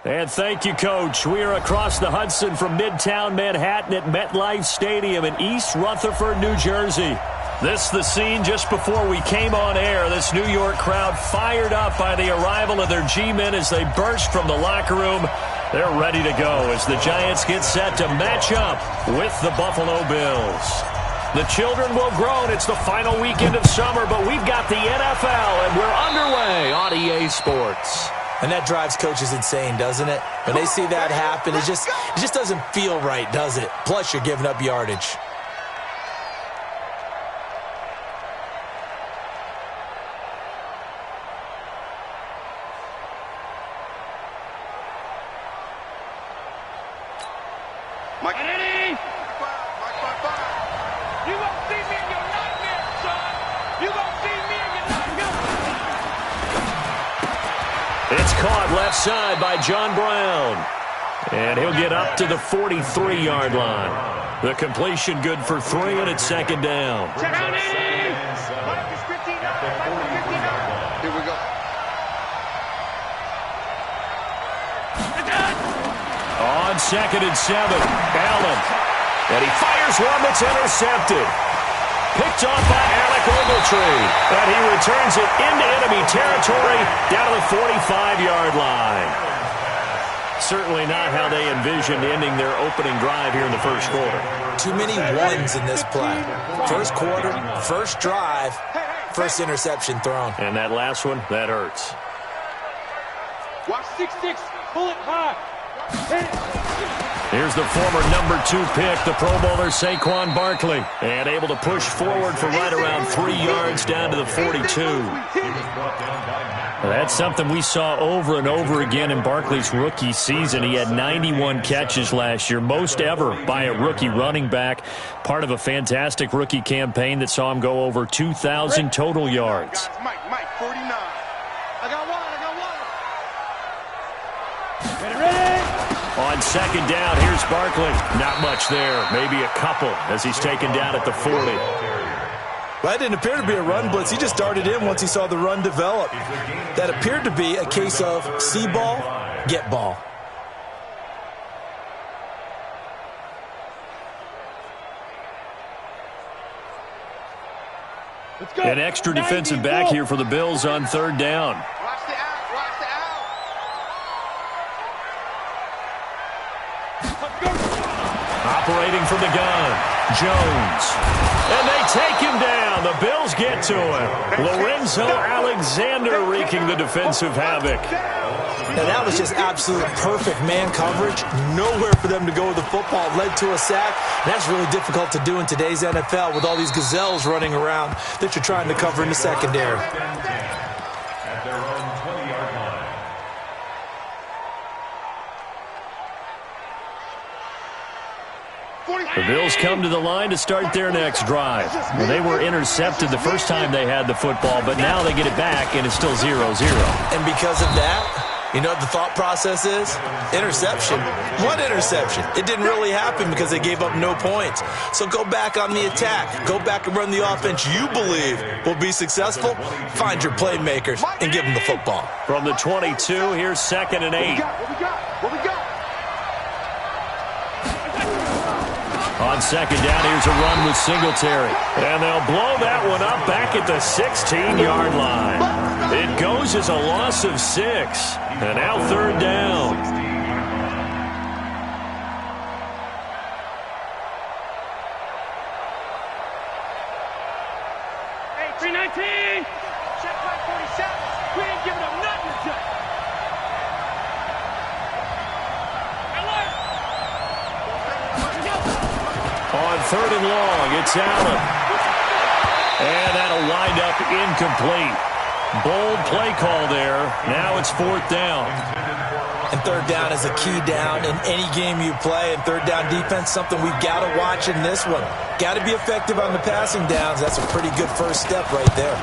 And thank you, Coach. We are across the Hudson from Midtown Manhattan at MetLife Stadium in East Rutherford, New Jersey. This the scene just before we came on air. This New York crowd fired up by the arrival of their G-men as they burst from the locker room. They're ready to go as the Giants get set to match up with the Buffalo Bills. The children will groan. It's the final weekend of summer, but we've got the NFL, and we're underway on EA Sports. And that drives coaches insane, doesn't it? When they see that happen, it just doesn't feel right, does it? Plus, you're giving up yardage. Side by John Brown. And he'll get up to the 43-yard line. The completion good for 3, and it's second down. Here we go. On 2nd and 7, Allen. And he fires one that's intercepted. Picked off by Alec Ogletree. And he returns it into enemy territory down to the 45-yard line. Certainly not how they envisioned ending their opening drive here in the first quarter. Too many ones in this play. First quarter, first drive, first interception thrown. And that last one, that hurts. Watch 6-6, pull it high. Here's the former number 2 pick, the Pro Bowler Saquon Barkley, and able to push forward for right around 3 yards down to the 42. That's something we saw over and over again in Barkley's rookie season. He had 91 catches last year, most ever by a rookie running back, part of a fantastic rookie campaign that saw him go over 2,000 total yards. Mike, 49. I got one. Ready? On second down, here's Barkley. Not much there, maybe a couple as he's taken down at the 40. Well, that didn't appear to be a run blitz. He just darted in once he saw the run develop. That appeared to be a case of see ball, get ball. An extra defensive back here for the Bills on 3rd down. Operating from the gun, Jones. And they take him down. The Bills get to him. Lorenzo Alexander wreaking the defensive havoc. Now, that was just absolute perfect man coverage. Nowhere for them to go with the football. Led to a sack. And that's really difficult to do in today's NFL with all these gazelles running around that you're trying to cover in the secondary. The Bills come to the line to start their next drive. Well, they were intercepted the first time they had the football, but now they get it back, and it's still 0-0. And because of that, you know what the thought process is? Interception. What interception? It didn't really happen because they gave up no points. So go back on the attack. Go back and run the offense you believe will be successful. Find your playmakers and give them the football. From the 22, here's 2nd and 8. What we got? On second down, here's a run with Singletary. And they'll blow that one up back at the 16-yard line. It goes as a loss of 6. And now 3rd down. Hey, 319. Check my 47. We ain't giving up nothing to On 3rd and long, it's Allen. And that'll wind up incomplete. Bold play call there. Now it's 4th down. And 3rd down is a key down in any game you play. And 3rd down defense, something we've got to watch in this one. Got to be effective on the passing downs. That's a pretty good first step right there.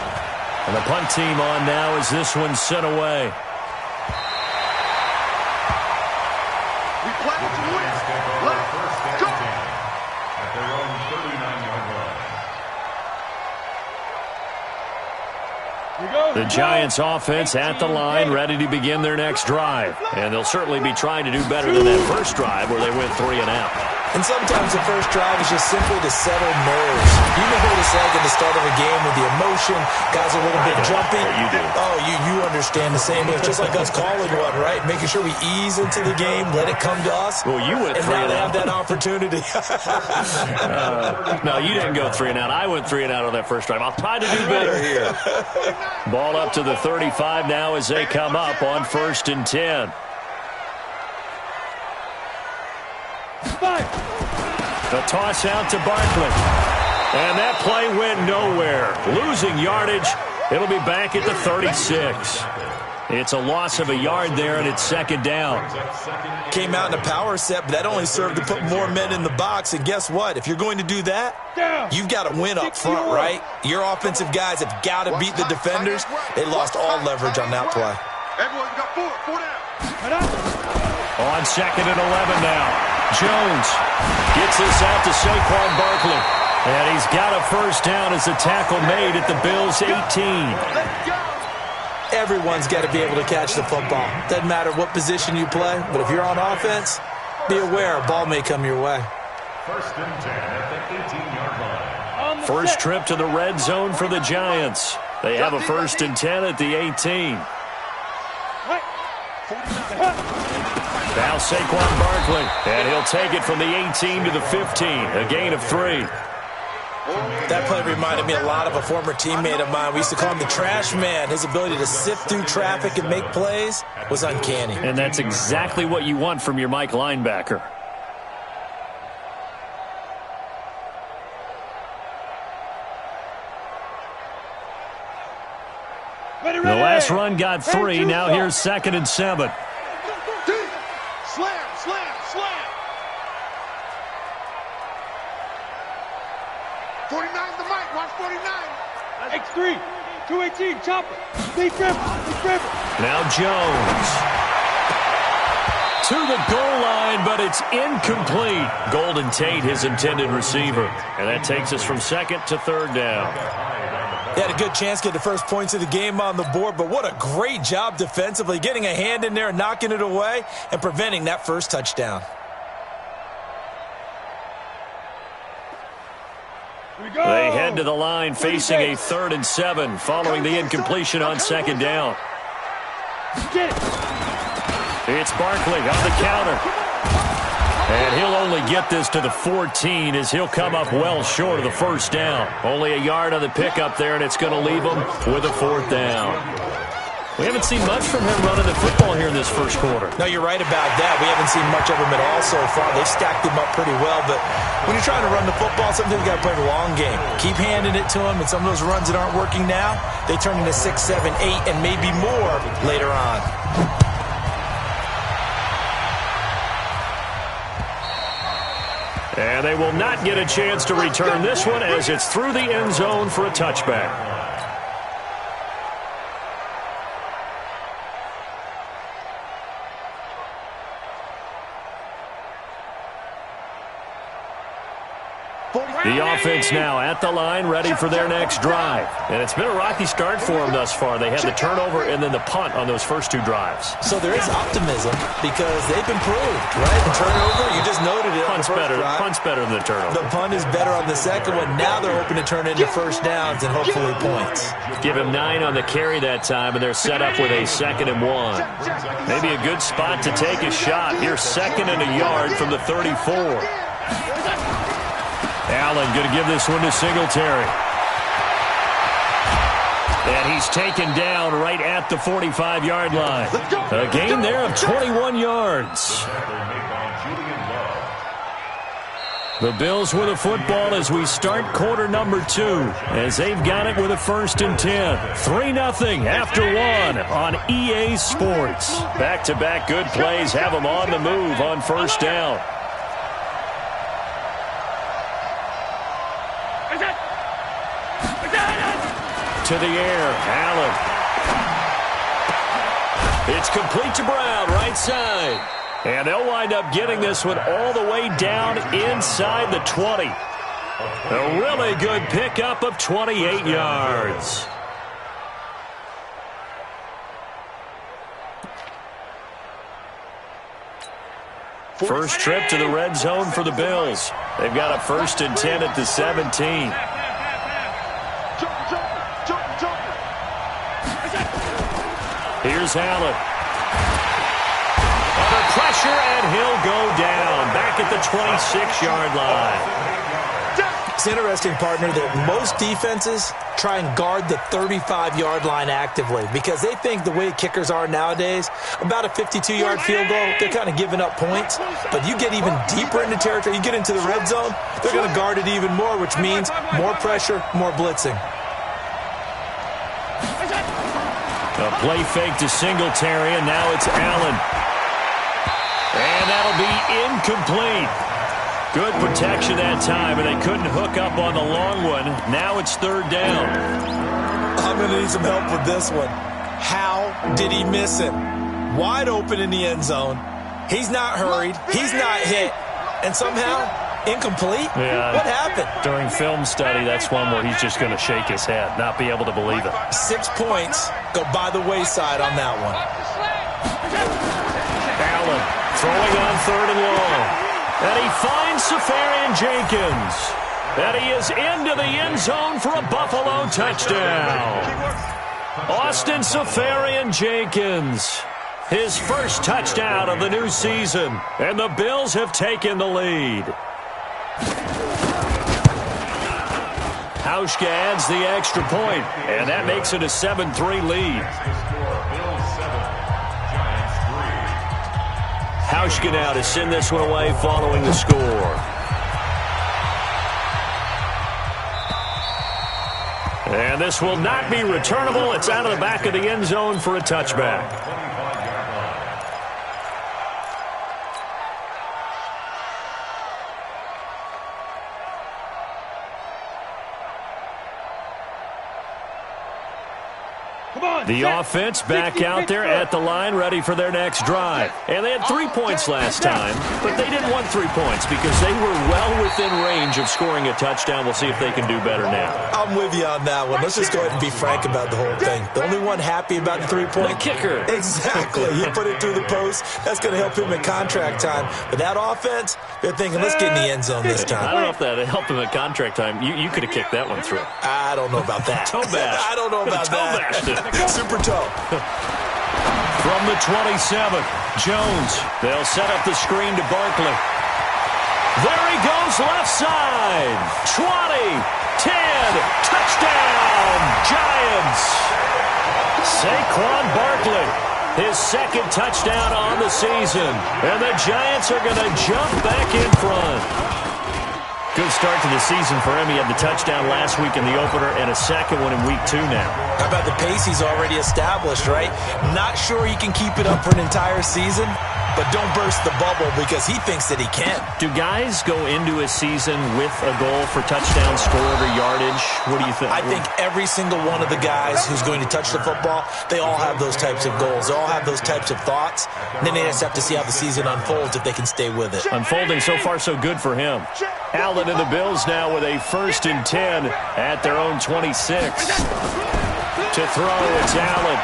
And the punt team on now as this one's sent away. We play to win. Let's go. At their own 39-yard line. Here we go. The Giants offense at the line, ready to begin their next drive. And they'll certainly be trying to do better than that first drive where they went 3 and out. And sometimes the first drive is just simply to settle nerves. You know what it's like at the start of a game with the emotion. Guys are a little bit jumpy. You do. Oh, you understand the same. It's just like us calling one, right? Making sure we ease into the game, let it come to us. Well, you went 3 and and now they out. have that opportunity. No, you didn't go 3 and out. I went 3 and out on that first drive. I'll try to do better here. Ball up to the 35 now as they come up on 1st and 10. The toss out to Barkley. And that play went nowhere. Losing yardage. It'll be back at the 36. It's a loss of a yard there, and it's 2nd down. Came out in a power set, but that only served to put more men in the box. And guess what? If you're going to do that, you've got to win up front, right? Your offensive guys have got to beat the defenders. They lost all leverage on that play. Everyone's got 4 down. On 2nd and 11 now. Jones gets this out to Saquon Barkley. And he's got a first down as the tackle made at the Bills' 18. Everyone's got to be able to catch the football. Doesn't matter what position you play, but if you're on offense, be aware a ball may come your way. 1st and 10 at the 18-yard line. First trip to the red zone for the Giants. They have a 1st and 10 at the 18. Now Saquon Barkley, and he'll take it from the 18 to the 15, a gain of 3. That play reminded me a lot of a former teammate of mine. We used to call him the trash man. His ability to sift through traffic and make plays was uncanny. And that's exactly what you want from your Mike linebacker. The last run got 3. Now here's 2nd and 7. Slam, slam, slam. 49's the mic. Watch 49. X3, 218, chopper. Big gripper. Now Jones. To the goal line, but it's incomplete. Golden Tate, his intended receiver. And that takes us from 2nd to 3rd down. They had a good chance to get the first points of the game on the board, but what a great job defensively, getting a hand in there and knocking it away and preventing that first touchdown. They head to the line facing a 3rd and 7 following the incompletion on 2nd down. It's Barkley on the counter. And he'll only get this to the 14 as he'll come up well short of the first down. Only a yard on the pickup there, and it's going to leave him with a 4th down. We haven't seen much from him running the football here in this first quarter. No, you're right about that. We haven't seen much of him at all so far. They've stacked him up pretty well, but when you're trying to run the football, sometimes you got to play the long game. Keep handing it to him, and some of those runs that aren't working now, they turn into 6, 7, 8, and maybe more later on. And they will not get a chance to return this one as it's through the end zone for a touchback. The offense now at the line, ready for their next drive. And it's been a rocky start for them thus far. They had the turnover and then the punt on those first 2 drives. So there is optimism because they've improved, right? The turnover, you just noted it. Punt's better than the turnover. The punt is better on the second one. Now they're hoping to turn into first downs and hopefully points. Give him 9 on the carry that time, and they're set up with a 2nd and 1. Maybe a good spot to take a shot. Here's 2nd and a yard from the 34. Allen going to give this one to Singletary. And he's taken down right at the 45-yard line. A gain there of 21 yards. The Bills with a football as we start quarter number 2, as they've got it with a 1st and 10. 3-0 after 1 on EA Sports. Back-to-back good plays have them on the move on first down. To the air, Allen. It's complete to Brown, right side. And they'll wind up getting this one all the way down inside the 20. A really good pickup of 28 yards. First trip to the red zone for the Bills. They've got a 1st and 10 at the 17. Here's Allen. Under pressure, and he'll go down. Back at the 26-yard line. It's interesting, partner, that most defenses try and guard the 35-yard line actively because they think the way kickers are nowadays, about a 52-yard field goal, they're kind of giving up points. But you get even deeper into territory, you get into the red zone, they're going to guard it even more, which means more pressure, more blitzing. A play fake to Singletary, and now it's Allen. And that'll be incomplete. Good protection that time, and they couldn't hook up on the long one. Now it's 3rd down. I'm going to need some help with this one. How did he miss him? Wide open in the end zone. He's not hurried. He's not hit. And somehow, incomplete? Yeah. What happened? During film study, that's one where he's just going to shake his head, not be able to believe it. 6 points go by the wayside on that one. Allen throwing on 3rd and long. And he finds Safarian Jenkins. And he is into the end zone for a Buffalo touchdown. Austin Safarian Jenkins. His first touchdown of the new season. And the Bills have taken the lead. Hauschka adds the extra point, and that makes it a 7-3 lead. Hauschka now to send this one away following the score. And this will not be returnable. It's out of the back of the end zone for a touchback. The offense back out there at the line, ready for their next drive. And they had 3 points last time, but they didn't want 3 points because they were well within range of scoring a touchdown. We'll see if they can do better now. I'm with you on that one. Let's just go ahead and be frank about the whole thing. The only one happy about the 3-point? The kicker. Exactly. He put it through the post. That's going to help him at contract time. But that offense, they're thinking, let's get in the end zone this time. I don't know if that helped him at contract time. You could have kicked that one through. I don't know about that. Toe bash. I don't know about that. Toe bashed it. Super toe. From the 27, Jones. They'll set up the screen to Barkley. There he goes left side. 20, 10, touchdown, Giants. Saquon Barkley, his 2nd touchdown on the season. And the Giants are going to jump back in front. Good start to the season for him. He had the touchdown last week in the opener and a 2nd one in week 2 now. How about the pace he's already established, right? Not sure he can keep it up for an entire season, but don't burst the bubble because he thinks that he can. Do guys go into a season with a goal for touchdown, score, or yardage? What do you think? I think every single one of the guys who's going to touch the football, they all have those types of goals. They all have those types of thoughts. And then they just have to see how the season unfolds if they can stay with it. Unfolding so far so good for him. Allen and the Bills now with a 1st and 10 at their own 26. To throw, it's Allen.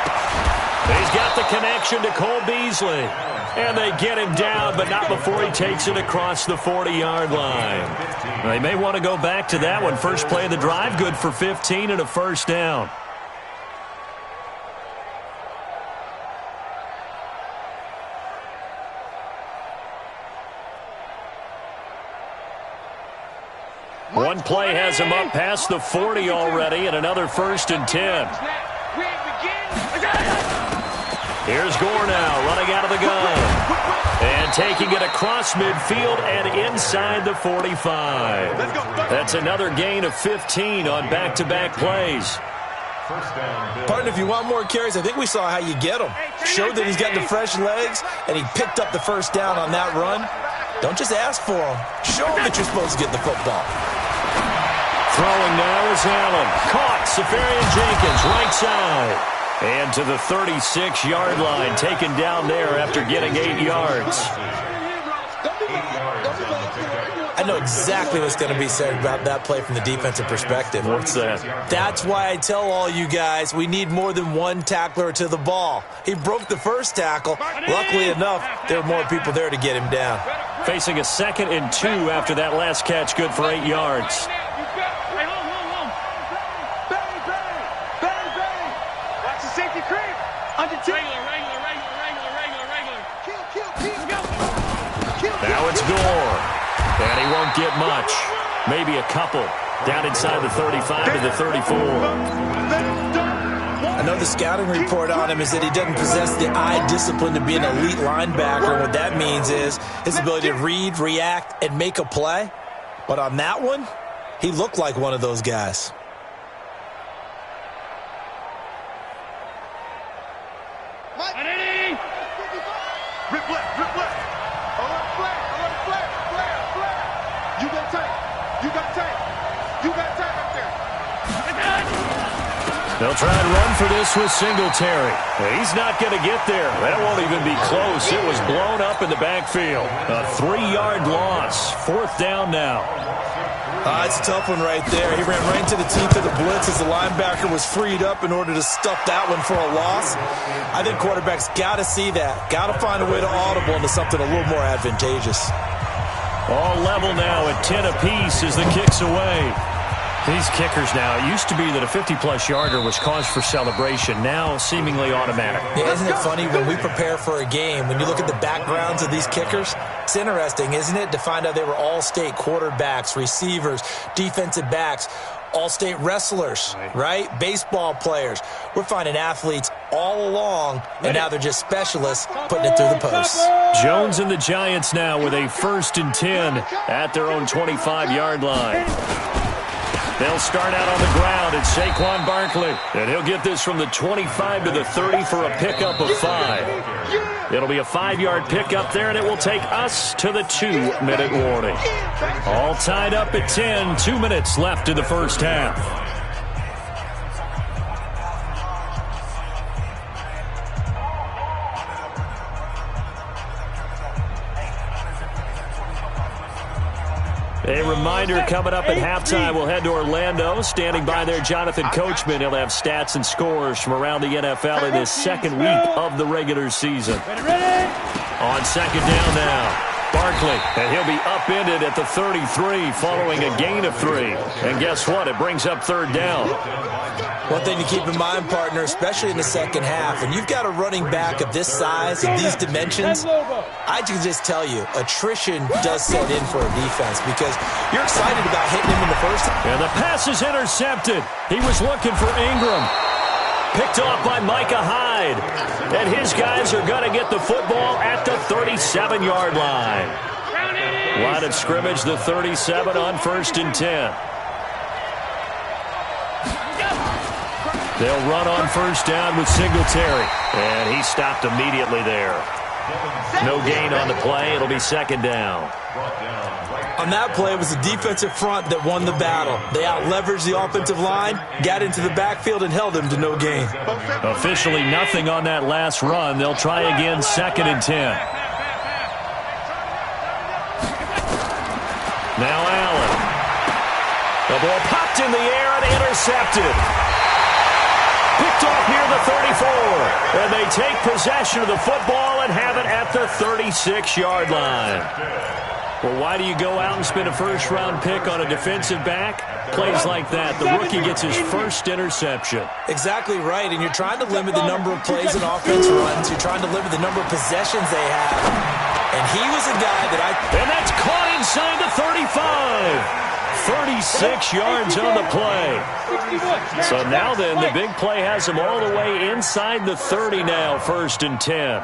He's got the connection to Cole Beasley. And they get him down, but not before he takes it across the 40-yard line. They may want to go back to that one. First play of the drive, good for 15 and a 1st down. One play has him up past the 40 already, and another 1st and 10. Here's Gore now, running out of the gun. And taking it across midfield and inside the 45. That's another gain of 15 on back-to-back plays. Partner, if you want more carries, I think we saw how you get them. Showed that he's got the fresh legs, and he picked up the 1st down on that run. Don't just ask for them. Show them that you're supposed to get the football. Throwing now is Allen. Caught, Safarian Jenkins, right side. And to the 36-yard line, taken down there after getting 8 yards. I know exactly what's going to be said about that play from the defensive perspective. What's that? That's why I tell all you guys we need more than one tackler to the ball. He broke the first tackle. Luckily enough, there were more people there to get him down. Facing a 2nd and 2 after that last catch, good for 8 yards. Watch the safety creep. Under 10. Now it's Gore. And he won't get much. Maybe a couple. Down inside the 35 to the 34. I know the scouting report on him is that he doesn't possess the eye discipline to be an elite linebacker. And what that means is his ability to read, react, and make a play. But on that one, he looked like one of those guys. Rip left, rip left. Alert flag, flare. You got tight. You got tight up there. They'll try and run for this with Singletary. He's not going to get there. That won't even be close. It was blown up in the backfield. A 3-yard loss. 4th down now. It's a tough one right there. He ran right into the teeth of the blitz as the linebacker was freed up in order to stuff that one for a loss. I think quarterbacks got to see that. Got to find a way to audible into something a little more advantageous. All level now at 10 apiece as the kick's away. These kickers now, it used to be that a 50-plus yarder was cause for celebration. Now seemingly automatic. Yeah, isn't it funny when we prepare for a game, when you look at the backgrounds of these kickers, it's interesting, isn't it, to find out they were all-state quarterbacks, receivers, defensive backs, all-state wrestlers, right? Baseball players. We're finding athletes all along, and now they're just specialists putting it through the posts. Jones and the Giants now with a 1st and 10 at their own 25-yard line. They'll start out on the ground at Saquon Barkley. And he'll get this from the 25 to the 30 for a pickup of 5. It'll be a 5-yard pickup there, and it will take us to the 2-minute warning. All tied up at 10. 2 minutes left in the first half. A reminder coming up at halftime. We'll head to Orlando. Standing by there, Jonathan Coachman. He'll have stats and scores from around the NFL in this 2nd week of the regular season. On 2nd down now, Barkley. And he'll be upended at the 33 following a gain of 3. And guess what? It brings up 3rd down. One thing to keep in mind, partner, especially in the second half, when you've got a running back of this size and these dimensions, I can just tell you, attrition does set in for a defense because you're excited about hitting him in the first half. And the pass is intercepted. He was looking for Ingram. Picked off by Micah Hyde. And his guys are going to get the football at the 37-yard line. Line of scrimmage, the 37 on 1st and 10. They'll run on 1st down with Singletary. And he stopped immediately there. No gain on the play. It'll be 2nd down. On that play, it was the defensive front that won the battle. They out-leveraged the offensive line, got into the backfield, and held them to no gain. Officially nothing on that last run. They'll try again 2nd and 10. Now Allen. The ball popped in the air and intercepted. Picked off near the 34. And they take possession of the football and have it at the 36-yard line. Well, why do you go out and spend a 1st-round pick on a defensive back? Plays like that. The rookie gets his 1st interception. Exactly right, and you're trying to limit the number of plays and offense runs. You're trying to limit the number of possessions they have. And he was a guy that And that's caught inside the 35. 36 yards on the play. So now then, the big play has him all the way inside the 30 now, 1st and 10.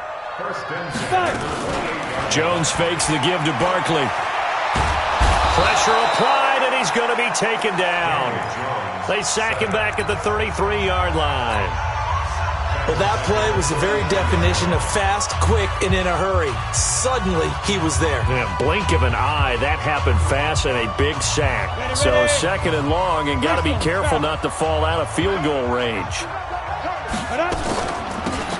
Jones fakes the give to Barkley. Pressure applied, and he's going to be taken down. They sack him back at the 33-yard line. Well, that play was the very definition of fast, quick, and in a hurry. Suddenly, he was there. Yeah, blink of an eye, that happened fast and a big sack. So 2nd and long, and got to be careful not to fall out of field goal range.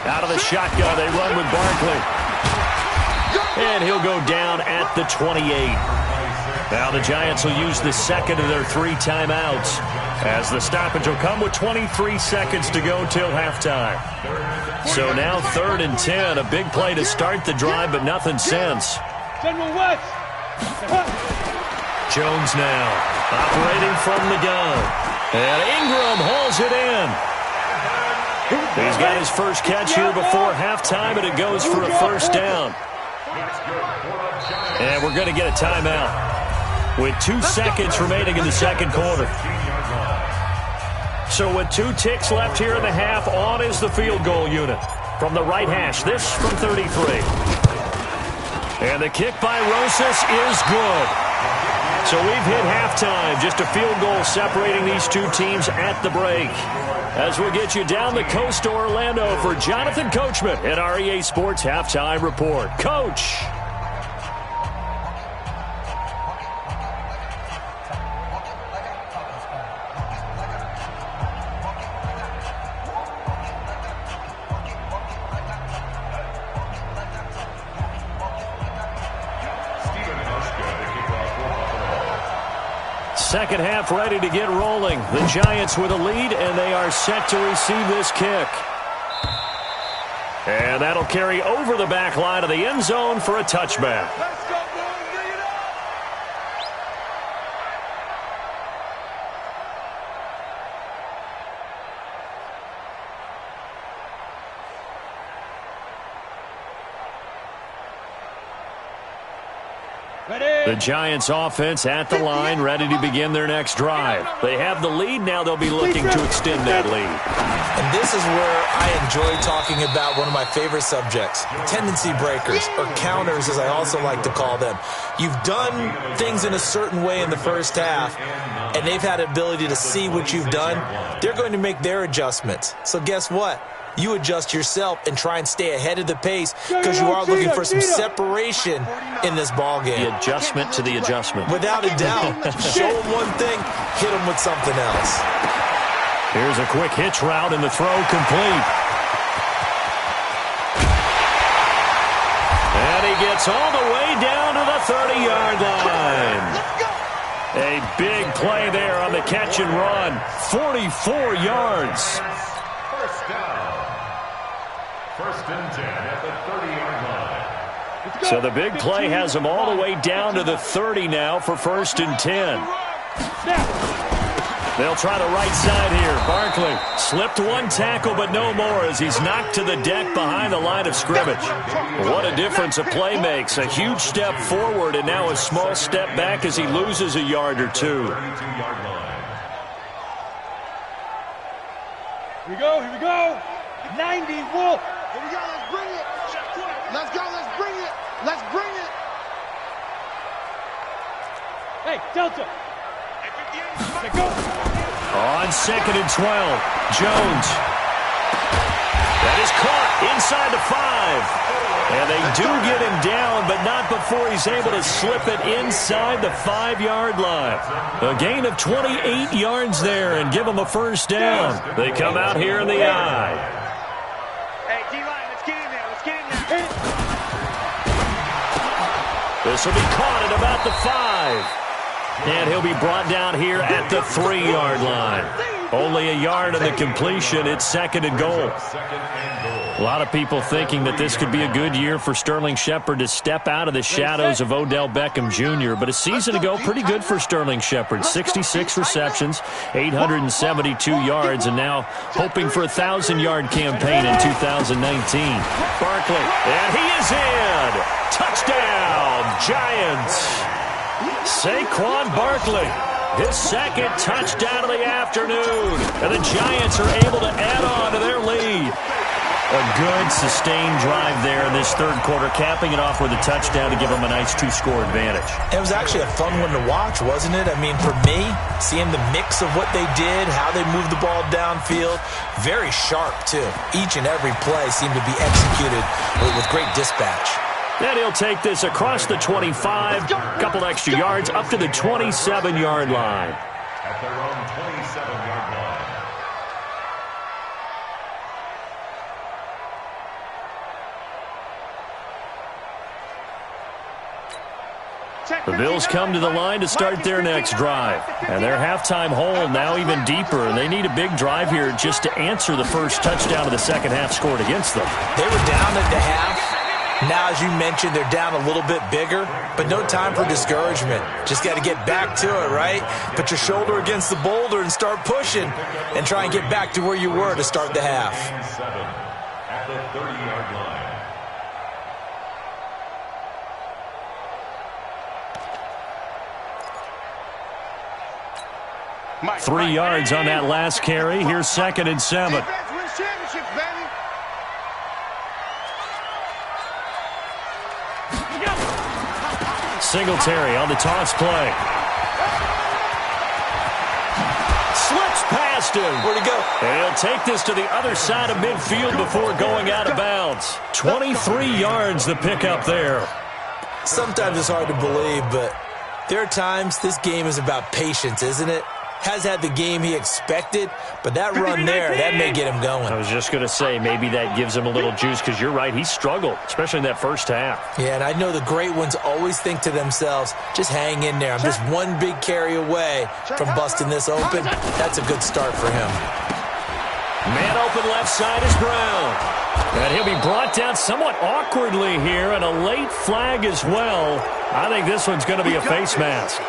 Out of the shotgun, they run with Barkley. And he'll go down at the 28. Now the Giants will use the second of their 3 timeouts, as the stoppage will come with 23 seconds to go till halftime. So now 3rd and 10, a big play to start the drive, but nothing since. Jones now operating from the gun, and Ingram hauls it in. He's got his first catch here before halftime, and it goes for a first down. And we're going to get a timeout with 2 seconds remaining in the second quarter. So with 2 ticks left here in the half, on is the field goal unit from the right hash. This from 33. And the kick by Rosas is good. So we've hit halftime. Just a field goal separating these 2 teams at the break. As we get you down the coast to Orlando for Jonathan Coachman at our EA Sports Halftime Report. Coach. Second half ready to get rolling. The Giants with a lead, and they are set to receive this kick. And that'll carry over the back line of the end zone for a touchback. The Giants offense at the line, ready to begin their next drive. They have the lead. Now they'll be looking to extend that lead. And this is where I enjoy talking about one of my favorite subjects, tendency breakers, or counters as I also like to call them. You've done things in a certain way in the first half, and they've had the ability to see what you've done. They're going to make their adjustments. So guess what? You adjust yourself and try and stay ahead of the pace because you are looking for some separation in this ball game. The adjustment to the adjustment. Without a doubt. Show them one thing, hit them with something else. Here's a quick hitch route, and the throw complete. And he gets all the way down to the 30-yard line. A big play there on the catch and run. 44 yards. First down. First and 10 at the 30-yard line. So the big play has them all the way down to the 30 now for first and 10. They'll try the right side here. Barkley slipped one tackle, but no more as he's knocked to the deck behind the line of scrimmage. What a difference a play makes. A huge step forward and now a small step back as he loses a yard or 2. Here we go, here we go. 90, Wolf. Here we go, let's bring it. Let's go, let's bring it. Let's bring it. Hey, Delta. Let's go. On 2nd and 12, Jones. That is caught inside the 5. And they do get him down, but not before he's able to slip it inside the 5-yard line. A gain of 28 yards there and give him a first down. They come out here in the eye. Hey, D-line, let's get in there. Let's get in there. This will be caught at about the 5. And he'll be brought down here at the 3-yard line. Only a yard on the completion. It's 2nd and goal. A lot of people thinking that this could be a good year for Sterling Shepard to step out of the shadows of Odell Beckham Jr. But a season ago, pretty good for Sterling Shepard. 66 receptions, 872 yards, and now hoping for a 1,000-yard campaign in 2019. Barkley, and he is in. Touchdown, Giants. Saquon Barkley, his second touchdown of the afternoon. And the Giants are able to add on to their lead. A good, sustained drive there in this third quarter, capping it off with a touchdown to give them a nice 2-score advantage. It was actually a fun one to watch, wasn't it? I mean, for me, seeing the mix of what they did, how they moved the ball downfield, very sharp, too. Each and every play seemed to be executed with great dispatch. And he'll take this across the 25, a couple extra yards, up to the 27-yard line. At their own 27-yard line. The Bills come to the line to start their next drive. And their halftime hole now even deeper. And they need a big drive here just to answer the first touchdown of the second half scored against them. They were down at the half. Now, as you mentioned, they're down a little bit bigger, but no time for discouragement. Just got to get back to it, right? Put your shoulder against the boulder and start pushing and try and get back to where you were to start the half. At the 30-yard line. 3 yards on that last carry. Here's 2nd and 7. Singletary on the toss play. Slips past him. Where'd he go? And he'll take this to the other side of midfield before going out of bounds. 23 yards the pickup there. Sometimes it's hard to believe, but there are times this game is about patience, isn't it? Has had the game he expected, but that run there, that may get him going. I was just going to say, maybe that gives him a little juice, because you're right, he struggled, especially in that first half. Yeah, and I know the great ones always think to themselves, just hang in there. I'm just one big carry away from busting this open. That's a good start for him. Man open left side is Brown. And he'll be brought down somewhat awkwardly here, and a late flag as well. I think this one's going to be a face mask.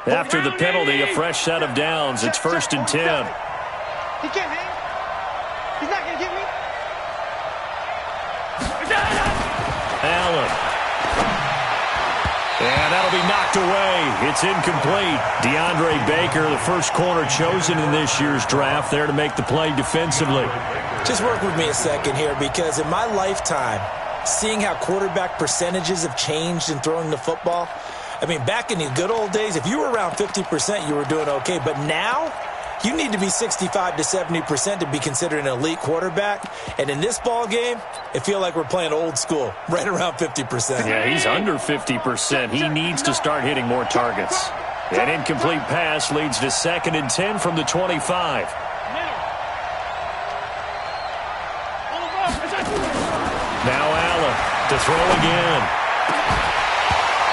After the penalty, a fresh set of downs. It's 1st and 10. He can't hang. He's not going to get me. Allen. And that'll be knocked away. It's incomplete. DeAndre Baker, the first corner chosen in this year's draft, there to make the play defensively. Just work with me a second here, because in my lifetime, seeing how quarterback percentages have changed in throwing the football, I mean, back in the good old days, if you were around 50%, you were doing okay. But now, you need to be 65 to 70% to be considered an elite quarterback. And in this ball game, it feels like we're playing old school, right around 50%. Yeah, he's under 50%. He needs to start hitting more targets. An incomplete pass leads to 2nd and 10 from the 25. Now Allen to throw again.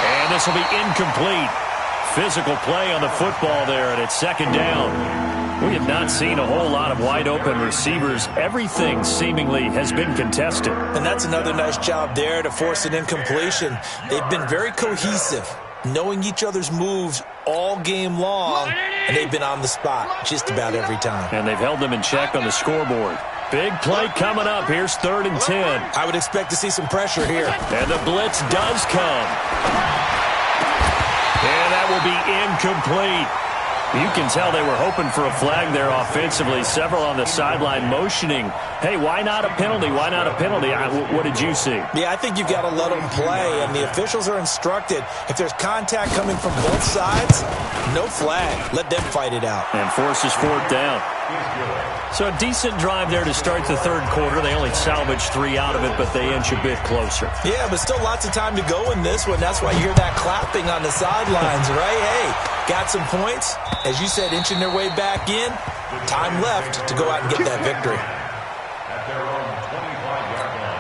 And this will be incomplete. Physical play on the football there, and it's 2nd down. We have not seen a whole lot of wide-open receivers. Everything seemingly has been contested. And that's another nice job there to force an incompletion. They've been very cohesive, knowing each other's moves all game long, and they've been on the spot just about every time. And they've held them in check on the scoreboard. Big play coming up. Here's 3rd and 10. I would expect to see some pressure here. And the blitz does come. And that will be incomplete. You can tell they were hoping for a flag there offensively. Several on the sideline motioning, hey, why not a penalty? Why not a penalty? What did you see? Yeah, I think you've got to let them play, and the officials are instructed, if there's contact coming from both sides, no flag. Let them fight it out. And forces 4th down. So a decent drive there to start the 3rd quarter. They only salvaged 3 out of it, but they inch a bit closer. Yeah, but still lots of time to go in this one. That's why you hear that clapping on the sidelines, right? Hey, got some points. As you said, inching their way back in. Time left to go out and get that victory. At their own 25-yard line.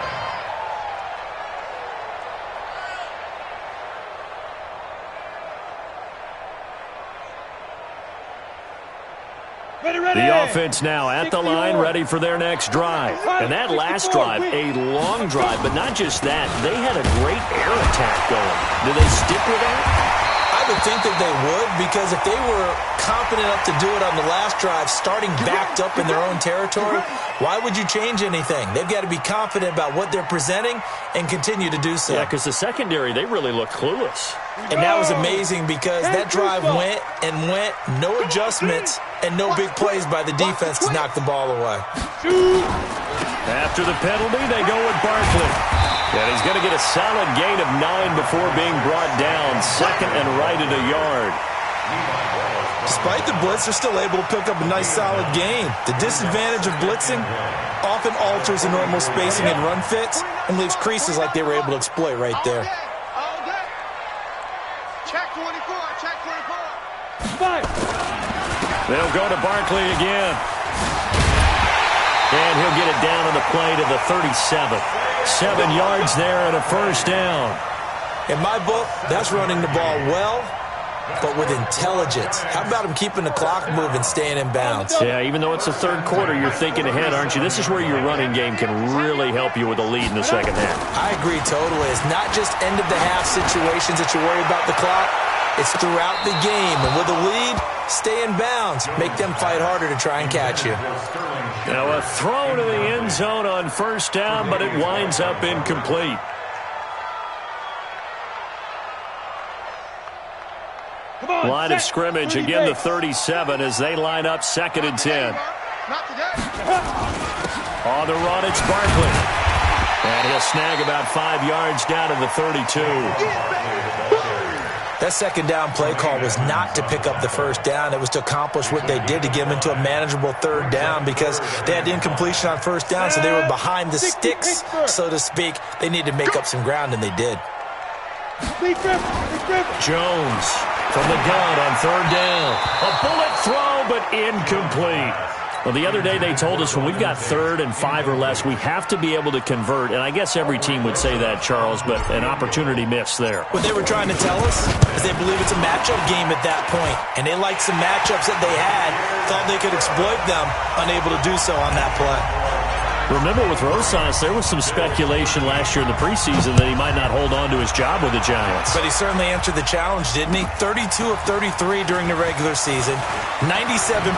The offense now at the line, ready for their next drive. And that last drive, a long drive, but not just that. They had a great air attack going. Do they stick with that? I would think that they would, because if they were confident enough to do it on the last drive, starting backed up in their own territory, why would you change anything? They've got to be confident about what they're presenting and continue to do so. Yeah, because the secondary, they really look clueless. And that was amazing, because that drive went and went, no adjustments, and no big plays by the defense to knock the ball away. After the penalty, they go with Barkley. And he's going to get a solid gain of 9 before being brought down. 2nd and right at a yard. Despite the blitz, they're still able to pick up a nice solid gain. The disadvantage of blitzing often alters the normal spacing and run fits and leaves creases like they were able to exploit right there. All day. Check 24, check 24. They'll go to Barkley again. And he'll get it down on the play to the 37. 7 yards there and a first down. In my book, that's running the ball well, but with intelligence. How about him keeping the clock moving, staying in bounds? Yeah, even though it's the third quarter, you're thinking ahead, aren't you? This is where your running game can really help you with a lead in the second half. I agree totally. It's not just end-of-the-half situations that you worry about the clock. It's throughout the game. And with a lead, stay in bounds. Make them fight harder to try and catch you. Now a throw to the end zone on first down, but it winds up incomplete. Line of scrimmage, again the 37 as they line up 2nd and 10. On the run, it's Barkley. And he'll snag about 5 yards down to the 32. That second down play call was not to pick up the first down. It was to accomplish what they did to get them into a manageable third down because they had incompletion on first down, so they were behind the sticks, so to speak. They needed to make up some ground, and they did. Jones from the gun on third down. A bullet throw, but incomplete. Well, the other day they told us when we've got 3rd and 5 or less, we have to be able to convert. And I guess every team would say that, Charles, but an opportunity missed there. What they were trying to tell us is they believe it's a matchup game at that point. And they liked some matchups that they had, thought they could exploit them, unable to do so on that play. Remember with Rosas, there was some speculation last year in the preseason that he might not hold on to his job with the Giants. But he certainly answered the challenge, didn't he? 32 of 33 during the regular season, 97%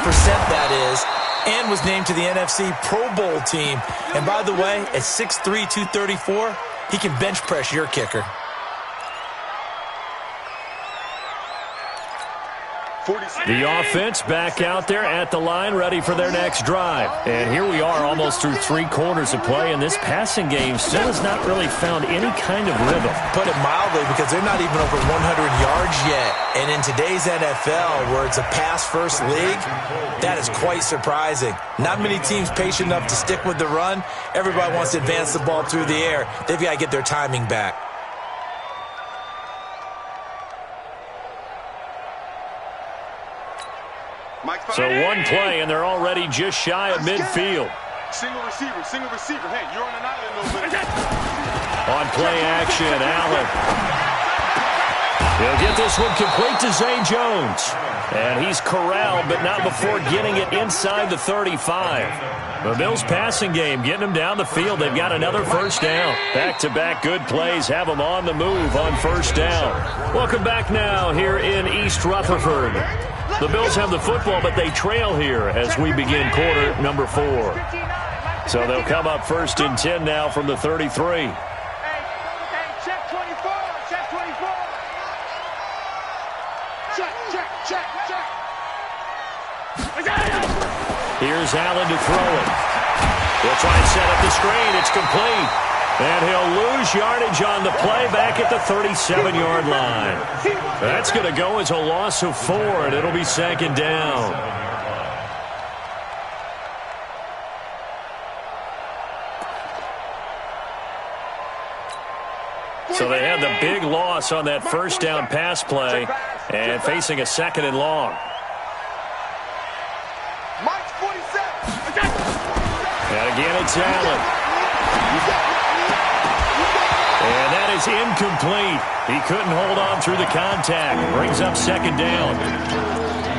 that is, and was named to the NFC Pro Bowl team. And by the way, at 6'3", 234, he can bench press your kicker. The offense back out there at the line, ready for their next drive. And here we are almost through 3 quarters of play, and this passing game still has not really found any kind of rhythm. Put it mildly, because they're not even over 100 yards yet. And in today's NFL, where it's a pass-first league, that is quite surprising. Not many teams patient enough to stick with the run. Everybody wants to advance the ball through the air. They've got to get their timing back. So one play, and they're already just shy of midfield. Single receiver. Hey, you're on an island over there. On play action, Allen. He'll get this one complete to Zay Jones. And he's corralled, but not before getting it inside the 35. The Bills passing game, getting them down the field. They've got another first down. Back-to-back good plays have them on the move on first down. Welcome back now here in East Rutherford. The Bills have the football, but they trail here as we begin quarter number 4. So they'll come up 1st and 10 now from the 33. Hey, check 24. Check 24. Check. Here's Allen to throw it. He'll try and set up the screen. It's complete. And he'll lose yardage on the play back at the 37-yard line. That's going to go as a loss of 4, and it'll be 2nd down. So they had the big loss on that first down pass play and facing a 2nd and long. And again, it's Allen. And that is incomplete. He couldn't hold on through the contact. Brings up 2nd down.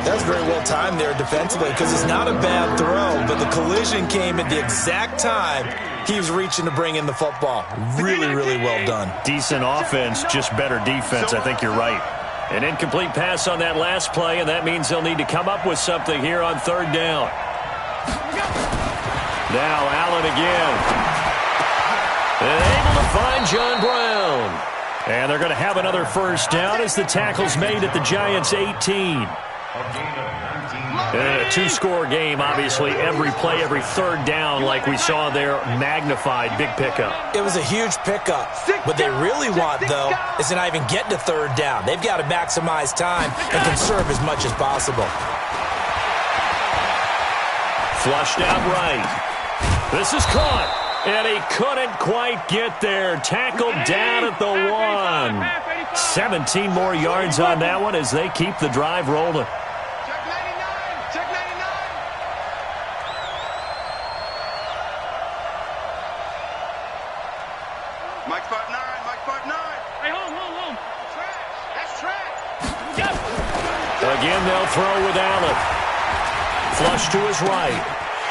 That's very well timed there defensively because it's not a bad throw, but the collision came at the exact time he was reaching to bring in the football. Really, really well done. Decent offense, just better defense. I think you're right. An incomplete pass on that last play, and that means they'll need to come up with something here on 3rd down. Now Allen again. And able to find John Brown. And they're going to have another first down as the tackle's made at the Giants' 18. A 2-score game, obviously. Every play, every 3rd down, like we saw there, magnified. Big pickup. It was a huge pickup. What they really want, though, is to not even get to 3rd down. They've got to maximize time and conserve as much as possible. Flushed out right. This is caught. And he couldn't quite get there. Tackled down at the 1. 17 more yards on that one as they keep the drive rolling. Check 99. Again, they'll throw with Allen. Flush to his right.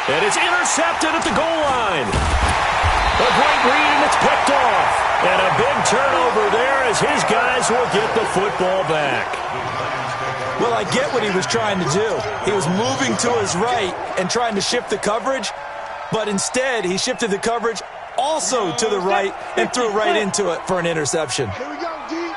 And it's intercepted at the goal line. A great read, and it's picked off. And a big turnover there as his guys will get the football back. Well, I get what he was trying to do. He was moving to his right and trying to shift the coverage, but instead he shifted the coverage also to the right and threw right into it for an interception. Here we go, D.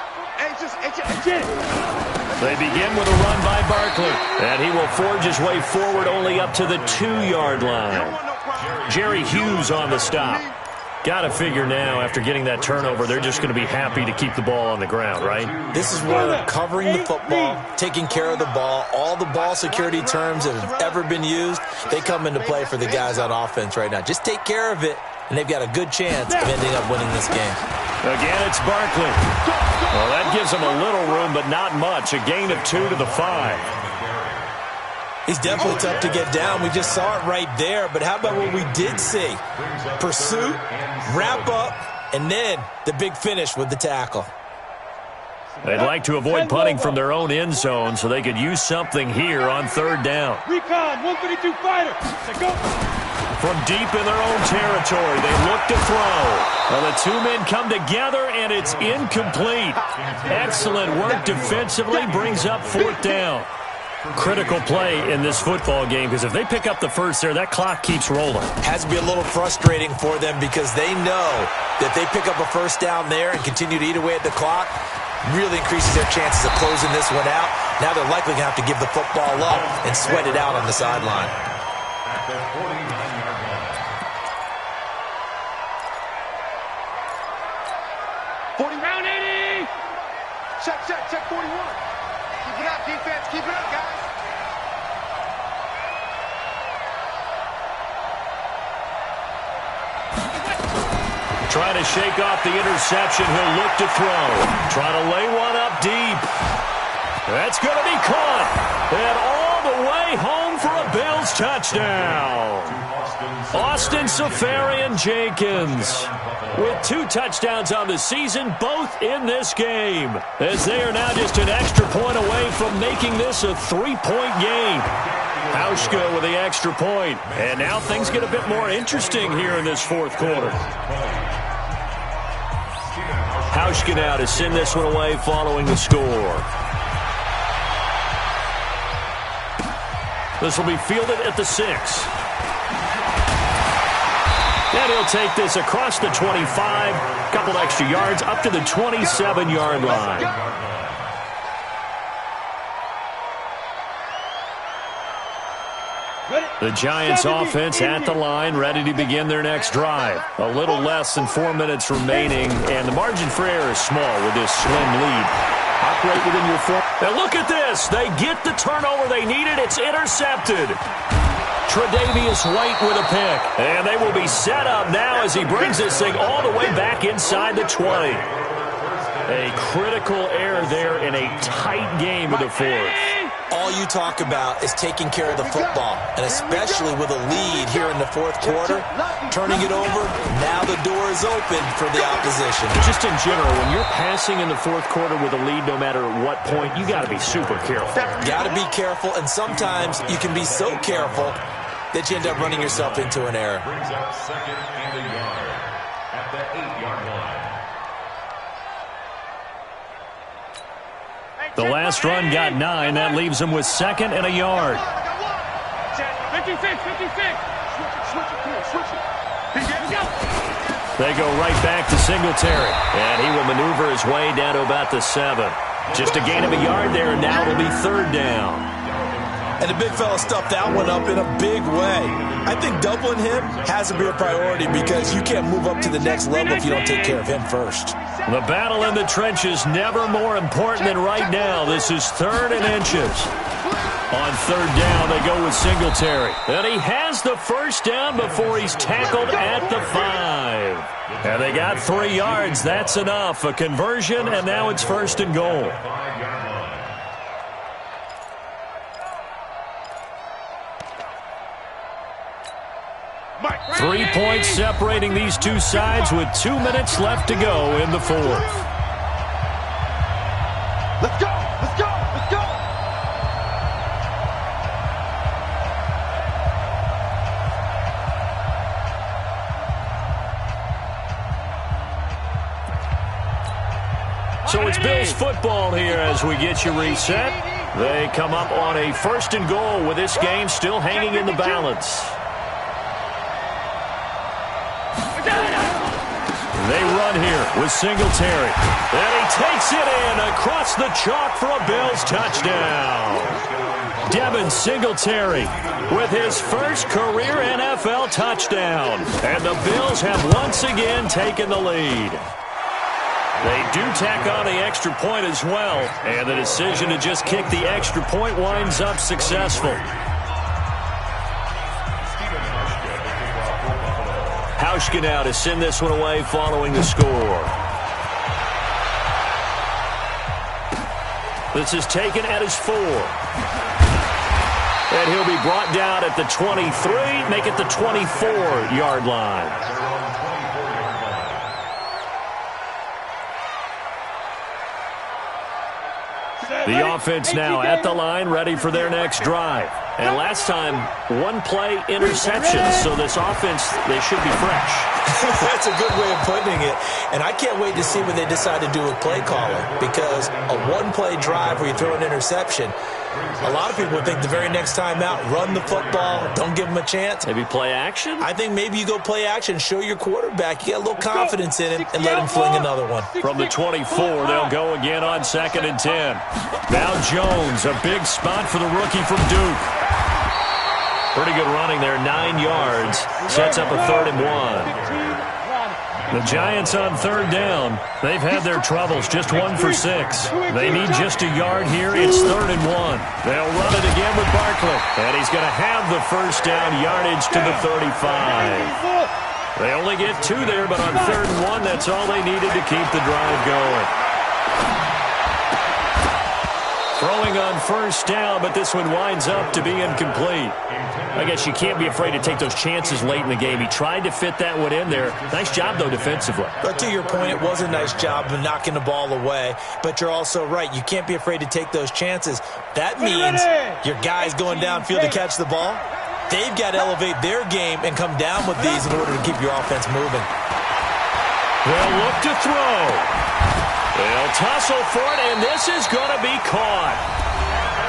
They begin with a run by Barkley, and he will forge his way forward only up to the 2-yard line. Jerry Hughes on the stop. Got to figure now, after getting that turnover, they're just going to be happy to keep the ball on the ground, right? This is where covering the football, taking care of the ball, all the ball security terms that have ever been used, they come into play for the guys on offense right now. Just take care of it, and they've got a good chance of ending up winning this game. Again, it's Barkley. Well, that gives them a little room, but not much. A gain of 2 to the 5. He's definitely tough to get down. We just saw it right there. But how about what we did see? Pursuit, wrap up, and then the big finish with the tackle. They'd like to avoid punting from their own end zone so they could use something here on 3rd down. Recon, 132 fighter. Go. From deep in their own territory, they look to throw. Well, the two men come together, and it's incomplete. Excellent work defensively, brings up 4th down. Critical play in this football game, because if they pick up the first there, that clock keeps rolling. Has to be a little frustrating for them because they know that they pick up a first down there and continue to eat away at the clock, really increases their chances of closing this one out. Now they're likely going to have to give the football up and sweat it out on the sideline. At the 49-yard line. 40 round 80. Check 41. Keep it up, defense. Keep it up, guys. Trying to shake off the interception. He'll look to throw. Trying to lay one up deep. That's going to be caught. And all the way home for a Bills touchdown. Austin Seferian-Jenkins with 2 touchdowns on the season, both in this game, as they are now just an extra point away from making this a 3-point game. Hauschka with the extra point. And now things get a bit more interesting here in this 4th quarter. Hauschka now to send this one away following the score. This will be fielded at the 6. And he'll take this across the 25, couple extra yards, up to the 27-yard line. The Giants offense at the line, ready to begin their next drive. A little less than 4 minutes remaining, and the margin for error is small with this slim lead. Operate within your foot. Now look at this. They get the turnover they needed. It's intercepted. Tre'Davious White with a pick. And they will be set up now as he brings this thing all the way back inside the 20. A critical error there in a tight game of the 4th. All you talk about is taking care of the football, and especially with a lead here in the 4th quarter, turning it over, now the door is open for the opposition. Just in general, when you're passing in the 4th quarter with a lead, no matter what point, you got to be super careful. Got to be careful, and sometimes you can be so careful that you end up running yourself into an error. Brings up 2nd and a yard at the 8-yard line. The last run got 9. That leaves them with 2nd and a yard. 56. Switch it. They go right back to Singletary. And he will maneuver his way down to about the 7. Just a gain of a yard there, and now it'll be 3rd down. And the big fella stuffed that one up in a big way. I think doubling him has to be a priority because you can't move up to the next level if you don't take care of him first. The battle in the trenches never more important than right now. This is 3rd and inches. On 3rd down, they go with Singletary. And he has the first down before he's tackled at the 5. And they got 3 yards. That's enough. A conversion, and now it's 1st and goal. 3 points separating these two sides with 2 minutes left to go in the 4th. Let's go! Bills football here as we get you reset. They come up on a 1st and goal with this game still hanging in the balance. They run here with Singletary. And he takes it in across the chalk for a Bills touchdown. Devin Singletary with his first career NFL touchdown. And the Bills have once again taken the lead. They do tack on the extra point as well. And the decision to just kick the extra point winds up successful. Hauschka now to send this one away following the score. This is taken at his 4. And he'll be brought down at the 23, make it the 24-yard line. The offense now at the line, ready for their next drive. And last time, one-play interception. So this offense, they should be fresh. That's a good way of putting it. And I can't wait to see what they decide to do with play calling. Because a one-play drive where you throw an interception, a lot of people think the very next time out, run the football, don't give them a chance. Maybe play action? I think maybe you go play action, show your quarterback, you get a little confidence in him, and let him fling another one. From the 24, they'll go again on 2nd and 10. Now Jones, a big spot for the rookie from Duke. Pretty good running there, 9 yards. Sets up a 3rd and 1. The Giants on 3rd down. They've had their troubles, just 1 for 6. They need just a yard here. It's 3rd and 1. They'll run it again with Barkley. And he's going to have the first down yardage to the 35. They only get 2 there, but on 3rd and 1, that's all they needed to keep the drive going. Throwing on 1st down, but this one winds up to be incomplete. I guess you can't be afraid to take those chances late in the game. He tried to fit that one in there. Nice job, though, defensively. But to your point, it was a nice job of knocking the ball away. But you're also right. You can't be afraid to take those chances. That means your guys going downfield to catch the ball, they've got to elevate their game and come down with these in order to keep your offense moving. They'll look to throw. They'll tussle for it, and this is going to be caught.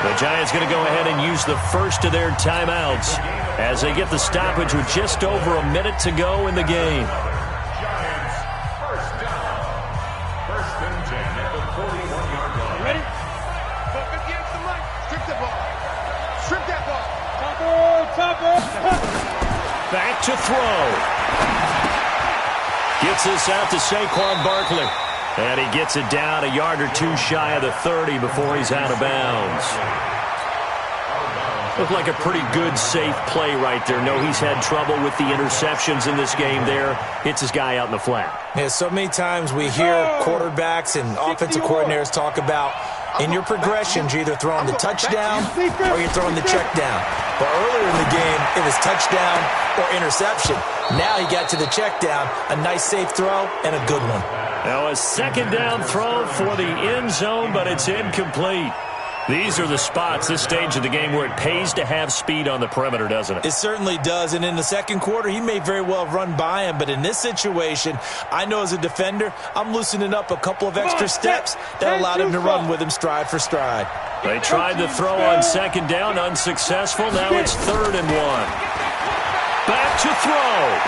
The Giants going to go ahead and use the first of their timeouts as they get the stoppage with just over a minute to go in the game. Giants, 1st down. 1st and 10 at the 41-yard line. Ready? Focus against the mic. Strip the ball. Strip that ball. Topper. Back to throw. Gets this out to Saquon Barkley. And he gets it down a yard or 2 shy of the 30 before he's out of bounds. Looked like a pretty good, safe play right there. No, he's had trouble with the interceptions in this game there. Hits his guy out in the flat. Yeah, so many times we hear quarterbacks and offensive coordinators talk about in your progressions, you're either throwing the touchdown or you're throwing the check down. But earlier in the game, it was touchdown or interception. Now he got to the check down, a nice safe throw, and a good one. Now a 2nd down throw for the end zone, but it's incomplete. These are the spots, this stage of the game, where it pays to have speed on the perimeter, doesn't it? It certainly does, and in the second quarter, he may very well have run by him, but in this situation, I know as a defender, I'm loosening up a couple of extra steps that allowed him to run with him stride for stride. They tried the throw on 2nd down, unsuccessful. Now it's 3rd and 1. Back to throw.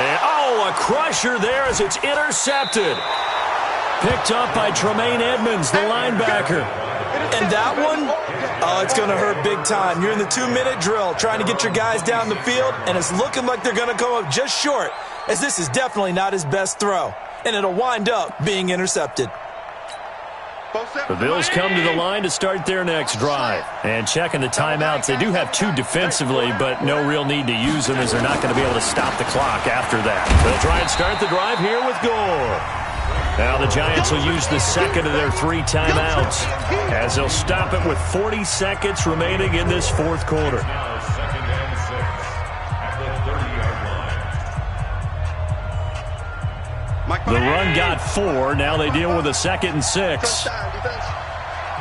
And, a crusher there as it's intercepted. Picked up by Tremaine Edmonds, the linebacker. And that one, it's going to hurt big time. You're in the 2-minute drill trying to get your guys down the field, and it's looking like they're going to come up just short, as this is definitely not his best throw. And it'll wind up being intercepted. The Bills come to the line to start their next drive. And checking the timeouts, they do have 2 defensively, but no real need to use them as they're not going to be able to stop the clock after that. They'll try and start the drive here with Gore. Now the Giants will use the 2nd of their 3 timeouts as they'll stop it with 40 seconds remaining in this 4th quarter. Now 2nd and 6 at the 30-yard line. The run got 4. Now they deal with a 2nd and 6.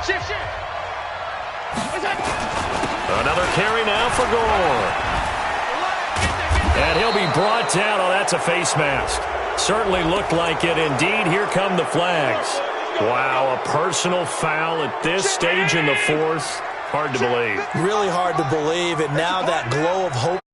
Shift. Another carry now for Gore. And he'll be brought down. Oh, that's a face mask. Certainly looked like it. Indeed, here come the flags. Wow, a personal foul at this stage in the fourth. Hard to believe. Really hard to believe, and now that glow of hope